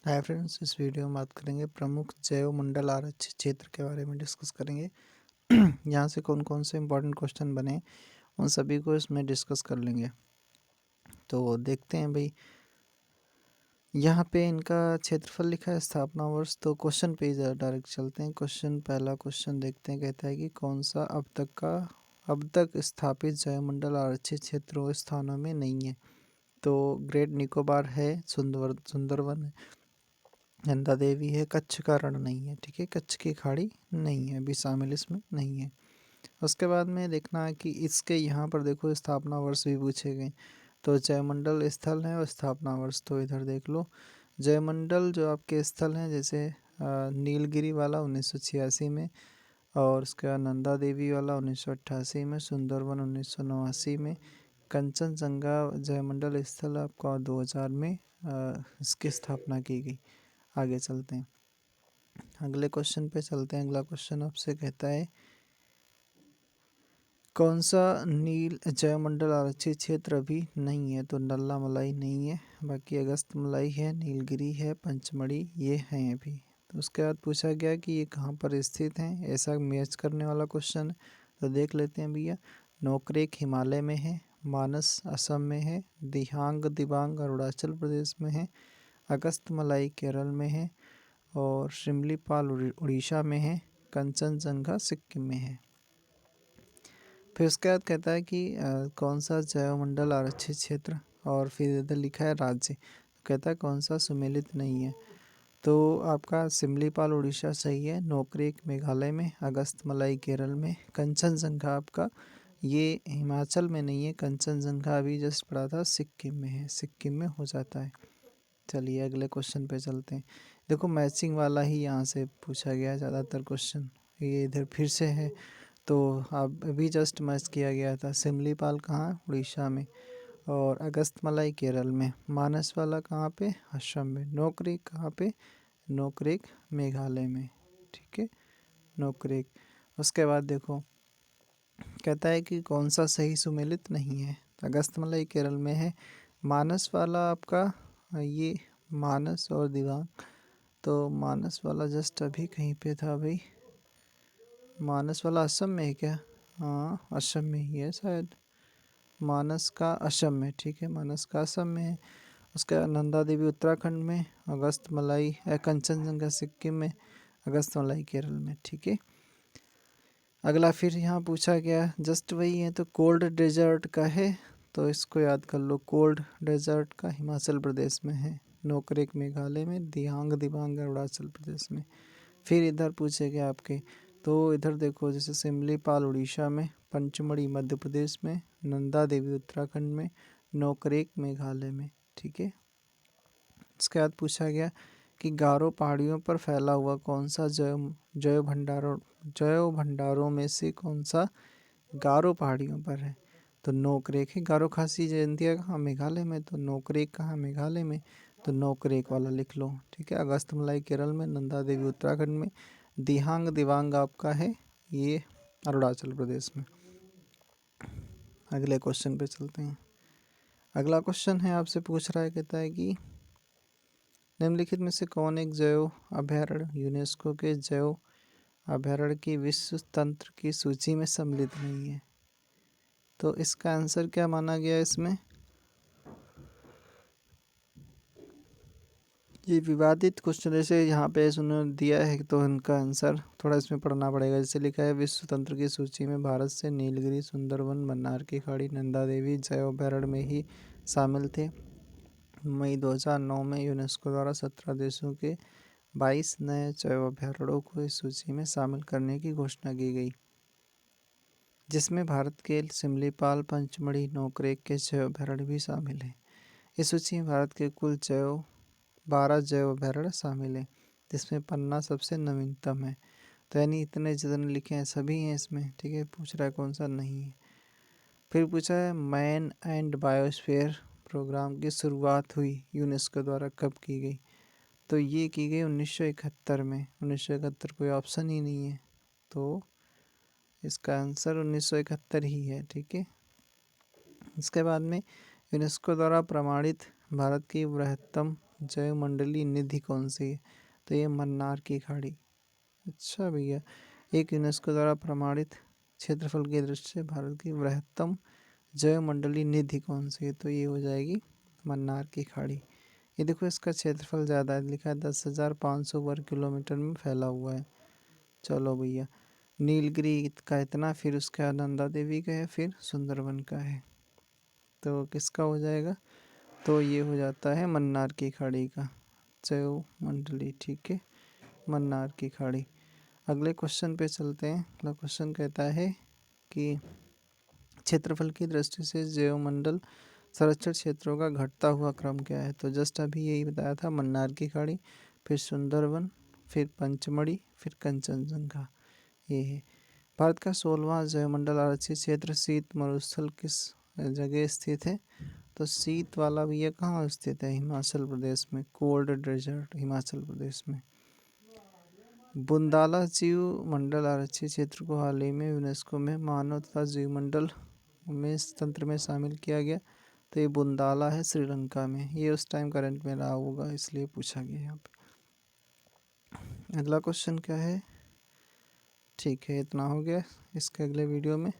Hi friends, इस video में बात करेंगे प्रमुख जैव मंडल आरक्षित क्षेत्र के बारे में डिस्कस करेंगे। यहाँ से कौन कौन से इंपॉर्टेंट क्वेश्चन बने उन सभी को इसमें डिस्कस कर लेंगे। तो देखते हैं भाई, यहाँ पे इनका क्षेत्रफल लिखा है, स्थापना वर्ष। तो क्वेश्चन पे डायरेक्ट चलते हैं। पहला क्वेश्चन देखते हैं। कहता है कि कौन सा अब तक स्थापित जैव मंडल आरक्षित क्षेत्रों स्थानों में नहीं है। तो ग्रेट निकोबार है, सुंदरवन है, नंदा देवी है, कच्छ का रण नहीं है। ठीक है, कच्छ की खाड़ी नहीं है, अभी शामिल इसमें नहीं है। उसके बाद में देखना है कि इसके यहाँ पर देखो स्थापना वर्ष भी पूछे गए। तो जयमंडल स्थल है और स्थापना वर्ष तो इधर देख लो। जयमंडल जो आपके स्थल हैं, जैसे नीलगिरी वाला 1986 में, और उसके बाद नंदा देवी वाला 1988 में, सुंदरवन 1989 में, कंचनजंगा जयमंडल स्थल आपका 2000 में इसकी स्थापना की गई। आगे चलते हैं, अगले क्वेश्चन पे चलते हैं। अगला क्वेश्चन आपसे कहता है कौन सा नील जयमंडल आरक्षित क्षेत्र अभी नहीं है। तो नल्ला मलाई नहीं है, बाकी अगस्त मलाई है, नीलगिरी है, पंचमढ़ी ये हैं अभी। तो उसके बाद पूछा गया कि ये कहाँ पर स्थित हैं, ऐसा मैच करने वाला क्वेश्चन है। तो देख लेते हैं भैया। नोकरेक हिमालय में है, मानस असम में है, दिहांग दिबांग अरुणाचल प्रदेश में है, अगस्त मलाई केरल में है, और शिमलीपाल उड़ीसा में है, कंचनजंगा सिक्किम में है। फिर उसके बाद कहता है कि कौन सा जैवमंडल आरक्षित क्षेत्र, और फिर इधर लिखा है राज्य। तो कहता है कौन सा सुमेलित नहीं है। तो आपका शिमलीपाल उड़ीसा सही है, नोकरेक मेघालय में, अगस्त मलाई केरल में, कंचनजंगा आपका ये हिमाचल में नहीं है, कंचनजंगा अभी जस्ट पढ़ा था सिक्किम में है, सिक्किम में हो जाता है। चलिए अगले क्वेश्चन पे चलते हैं। देखो मैचिंग वाला ही यहाँ से पूछा गया है ज़्यादातर क्वेश्चन, ये इधर फिर से है। तो अब अभी जस्ट मैच किया गया था। सिमलीपाल कहाँ, उड़ीसा में, और अगस्त मलाई केरल में, मानस वाला कहाँ पे, असम में, नोकरेक कहाँ पे, नोकरेक मेघालय में। ठीक है, नोकरेक। उसके बाद देखो कहता है कि कौन सा सही सुमेलित नहीं है। अगस्त मलाई केरल में है, मानस वाला आपका ये मानस और दिबांग। तो मानस वाला जस्ट अभी कहीं पे था भाई, मानस वाला असम में है क्या? हाँ, असम में ही है शायद, मानस का असम में। ठीक है, मानस का असम में है। उसका नंदा देवी उत्तराखंड में, अगस्त मलाई कंचनजंगा सिक्किम में, अगस्त मलाई केरल में। ठीक है, अगला फिर यहाँ पूछा गया जस्ट वही है। तो कोल्ड डेजर्ट का है, तो इसको याद कर लो। कोल्ड डेजर्ट का हिमाचल प्रदेश में है, नोकरेक मेघालय में, दिहांग दिबांग अरुणाचल प्रदेश में। फिर इधर पूछे गए आपके, तो इधर देखो जैसे सिमलीपाल उड़ीसा में, पंचमढ़ी मध्य प्रदेश में, नंदा देवी उत्तराखंड में, नोकरेक मेघालय में। ठीक है, इसके बाद पूछा गया कि गारो पहाड़ियों पर फैला हुआ कौन सा जैव भंडारों में से कौन सा गारो पहाड़ियों पर है। तो नोकरेक है। गारो खासी जयंतिया कहाँ, मेघालय में। तो नोकरेक कहाँ, मेघालय में। तो नोकरेक वाला लिख लो। ठीक है, अगस्त मलाई केरल में, नंदा देवी उत्तराखंड में, दिहांग दिबांग आपका है ये अरुणाचल प्रदेश में। अगले क्वेश्चन पे चलते हैं। अगला क्वेश्चन है आपसे पूछ रहा है, कहता है कि निम्नलिखित में से कौन एक जैव अभयारण्य यूनेस्को के जैव अभयारण्य की विश्व तंत्र की सूची में सम्मिलित नहीं है। तो इसका आंसर क्या माना गया इसमें? ये विवादित क्वेश्चन जैसे यहाँ पे उन्होंने दिया है, तो इनका आंसर थोड़ा इसमें पढ़ना पड़ेगा। जैसे लिखा है विश्व तंत्र की सूची में भारत से नीलगिरी, सुंदरवन, मन्नार की खाड़ी, नंदा देवी जैव अभयारण्य में ही शामिल थे। मई 2009 में यूनेस्को द्वारा 17 देशों के 22 नए जैव अभयारण्यों को इस सूची में शामिल करने की घोषणा की गई, जिसमें भारत के सिमलीपाल, पंचमढ़ी, नोकरेक के जैव अभयारण्य भी शामिल हैं। इस सूची में भारत के कुल 12 जैव अभयारण्य शामिल हैं, जिसमें पन्ना सबसे नवीनतम है। तो यानी इतने जितने लिखे हैं सभी हैं इसमें। ठीक है, पूछ रहा है कौन सा नहीं है। फिर पूछा है मैन एंड बायोस्फीयर प्रोग्राम की शुरुआत हुई यूनेस्को द्वारा कब की गई। तो ये की गई 1971 में। 1971 कोई ऑप्शन ही नहीं है, तो इसका आंसर 1971 ही है। ठीक है, इसके बाद में यूनेस्को द्वारा प्रमाणित भारत की बृहत्तम जैवमंडलीय निधि कौन सी है? तो ये मन्नार की खाड़ी। अच्छा भैया, एक यूनेस्को द्वारा प्रमाणित क्षेत्रफल की दृष्टि से भारत की बृहत्तम जैवमंडलीय निधि कौन सी है? तो ये हो जाएगी मन्नार की खाड़ी। ये देखो इसका क्षेत्रफल ज़्यादा है, लिखा है 10,500 वर्ग किलोमीटर में फैला हुआ है। चलो भैया, नीलगिरी का इतना, फिर उसके बाद नंदा देवी का है, फिर सुंदरवन का है। तो किसका हो जाएगा? तो ये हो जाता है मन्नार की खाड़ी का जैवमंडली। ठीक है, मन्नार की खाड़ी। अगले क्वेश्चन पे चलते हैं। अगला क्वेश्चन कहता है कि क्षेत्रफल की दृष्टि से जैवमंडल संरक्षित क्षेत्रों का घटता हुआ क्रम क्या है? तो जस्ट अभी यही बताया था, मन्नार की खाड़ी, फिर सुंदरवन, फिर पंचमढ़ी, फिर कंचनजंगा। ये है भारत का 16वां जैवमंडल आरक्षित क्षेत्र शीत मरुस्थल किस जगह स्थित है? तो शीत वाला भी ये कहाँ स्थित है? हिमाचल प्रदेश में, कोल्ड डेजर्ट हिमाचल प्रदेश में। बुंदाला जीव मंडल आरक्षित क्षेत्र को हाल ही में यूनेस्को में मानव तथा जीव मंडल में तंत्र में शामिल किया गया। तो ये बुंदाला है श्रीलंका में। ये उस टाइम करंट में रहा होगा, इसलिए पूछा गया यहाँ पे। अगला क्वेश्चन क्या है? ठीक है, इतना हो गया। इसके अगले वीडियो में